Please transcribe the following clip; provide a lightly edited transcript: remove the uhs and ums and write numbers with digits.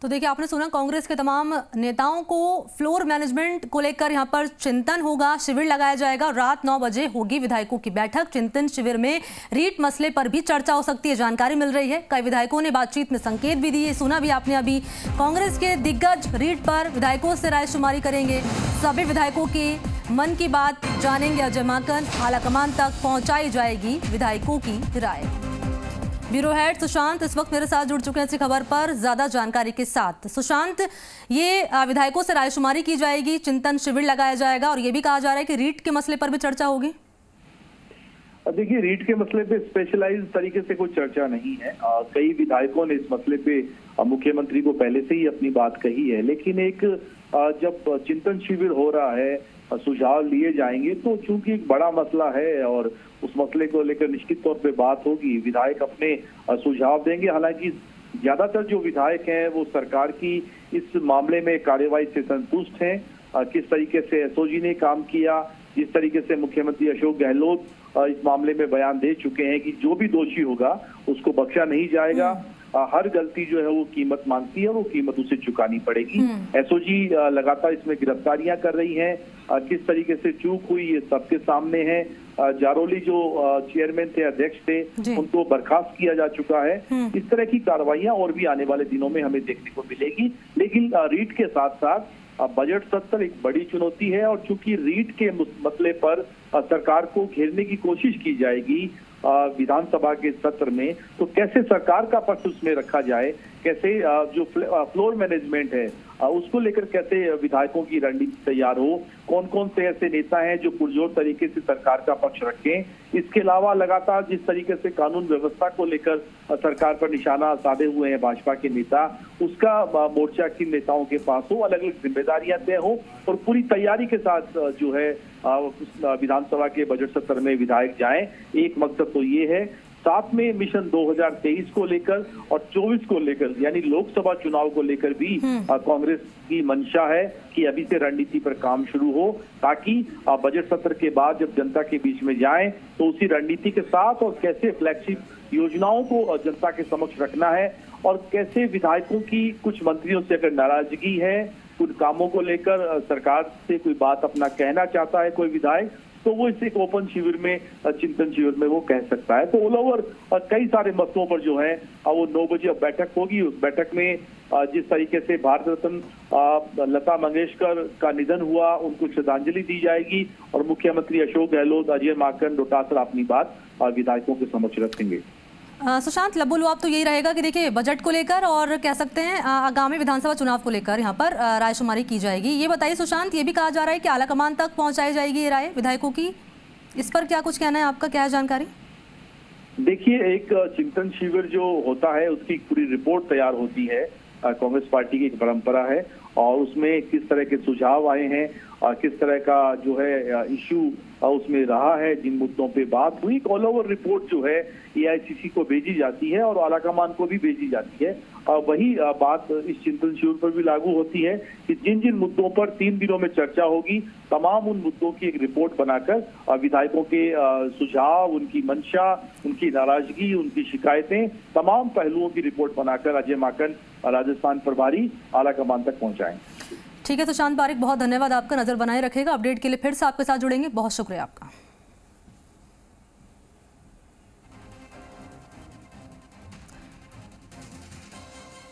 तो देखिए, आपने सुना कांग्रेस के तमाम नेताओं को फ्लोर मैनेजमेंट को लेकर यहां पर चिंतन होगा, शिविर लगाया जाएगा। रात 9 बजे होगी विधायकों की बैठक। चिंतन शिविर में रीट मसले पर भी चर्चा हो सकती है, जानकारी मिल रही है। कई विधायकों ने बातचीत में संकेत भी दिए, सुना भी आपने अभी। कांग्रेस के दिग्गज रीट पर विधायकों से रायशुमारी करेंगे। सभी विधायकों के मन की बात जानेंगे अजय माकन। आलाकमान तक पहुंचाई जाएगी विधायकों की राय। ब्यूरो हेड सुशांत इस वक्त मेरे साथ जुड़ चुके हैं इसी खबर पर ज्यादा जानकारी के साथ। सुशांत, ये विधायकों से रायशुमारी की जाएगी, चिंतन शिविर लगाया जाएगा और ये भी कहा जा रहा है कि रीट के मसले पर भी चर्चा होगी। देखिए, रीट के मसले पे स्पेशलाइज तरीके से कोई चर्चा नहीं है। कई विधायकों ने इस मसले पे मुख्यमंत्री को पहले से ही अपनी बात कही है, लेकिन एक जब चिंतन शिविर हो रहा है, सुझाव लिए जाएंगे, तो चूंकि एक बड़ा मसला है और उस मसले को लेकर निश्चित तौर पे बात होगी। विधायक अपने सुझाव देंगे। हालांकि ज्यादातर जो विधायक हैं वो सरकार की इस मामले में कार्यवाही से संतुष्ट हैं। किस तरीके से एसओजी ने काम किया, जिस तरीके से मुख्यमंत्री अशोक गहलोत इस मामले में बयान दे चुके हैं कि जो भी दोषी होगा उसको बख्शा नहीं जाएगा। हर गलती जो है वो कीमत मांगती है और वो कीमत उसे चुकानी पड़ेगी। एसओजी लगातार इसमें गिरफ्तारियां कर रही है। किस तरीके से चूक हुई ये सबके सामने है। जारोली जो चेयरमैन थे, अध्यक्ष थे, उनको बर्खास्त किया जा चुका है। इस तरह की कार्रवाइयां और भी आने वाले दिनों में हमें देखने को मिलेगी। लेकिन रीट के साथ साथ बजट सत्र एक बड़ी चुनौती है और चूंकि रीट के मसले पर सरकार को घेरने की कोशिश की जाएगी विधानसभा के सत्र में, तो कैसे सरकार का पक्ष उसमें रखा जाए, कैसे जो फ्लोर मैनेजमेंट है उसको लेकर कैसे विधायकों की रणनीति तैयार हो, कौन कौन से ऐसे नेता हैं जो पुरजोर तरीके से सरकार का पक्ष रखें। इसके अलावा लगातार जिस तरीके से कानून व्यवस्था को लेकर सरकार पर निशाना साधे हुए हैं भाजपा के नेता, उसका मोर्चा किन नेताओं के पास हो, अलग अलग जिम्मेदारियां तय हो और पूरी तैयारी के साथ जो है विधानसभा के बजट सत्र में विधायक जाएं। एक मकसद तो ये है, साथ में मिशन 2023 को लेकर और 24 को लेकर यानी लोकसभा चुनाव को लेकर भी कांग्रेस की मंशा है कि अभी से रणनीति पर काम शुरू हो, ताकि बजट सत्र के बाद जब जनता के बीच में जाएं तो उसी रणनीति के साथ और कैसे फ्लैगशिप योजनाओं को जनता के समक्ष रखना है और कैसे विधायकों की कुछ मंत्रियों से अगर नाराजगी है, कुछ कामों को लेकर सरकार से कोई बात अपना कहना चाहता है कोई विधायक, तो वो इस एक ओपन शिविर में, चिंतन शिविर में वो कह सकता है। तो ऑल ओवर कई सारे मसलों पर जो है वो 9 बजे बैठक होगी। उस बैठक में जिस तरीके से भारत रत्न लता मंगेशकर का निधन हुआ, उनको श्रद्धांजलि दी जाएगी और मुख्यमंत्री अशोक गहलोत, अजय माकन, डोटासरा अपनी बात विधायकों के समक्ष रखेंगे। सुशांत, लबोलुआब तो यही रहेगा कि देखिए, बजट को लेकर और कह सकते हैं आगामी विधानसभा चुनाव को लेकर यहाँ पर रायशुमारी की जाएगी। ये बताइए सुशांत, ये भी कहा जा रहा है कि आलाकमान तक पहुंचाई जाएगी ये राय विधायकों की, इस पर क्या कुछ कहना है आपका, क्या है जानकारी? देखिए, एक चिंतन शिविर जो होता है उसकी पूरी रिपोर्ट तैयार होती है। कांग्रेस पार्टी की एक परंपरा है और उसमें किस तरह के सुझाव आए हैं, किस तरह का जो है इशू उसमें रहा है, जिन मुद्दों पे बात हुई, ऑल ओवर रिपोर्ट जो है एआईसीसी को भेजी जाती है और आलाकमान को भी भेजी जाती है। वही बात इस चिंतन शिविर पर भी लागू होती है कि जिन जिन मुद्दों पर 3 दिनों में चर्चा होगी, तमाम उन मुद्दों की एक रिपोर्ट बनाकर विधायकों के सुझाव, उनकी मंशा, उनकी नाराजगी, उनकी शिकायतें, तमाम पहलुओं की रिपोर्ट बनाकर अजय माकन राजस्थान प्रभारी आलाकमान तक पहुंचाएं। ठीक है सुशांत पारिक, बहुत धन्यवाद आपका, नजर बनाए रखेगा। अपडेट के लिए फिर से आपके साथ जुड़ेंगे। बहुत शुक्रिया आपका।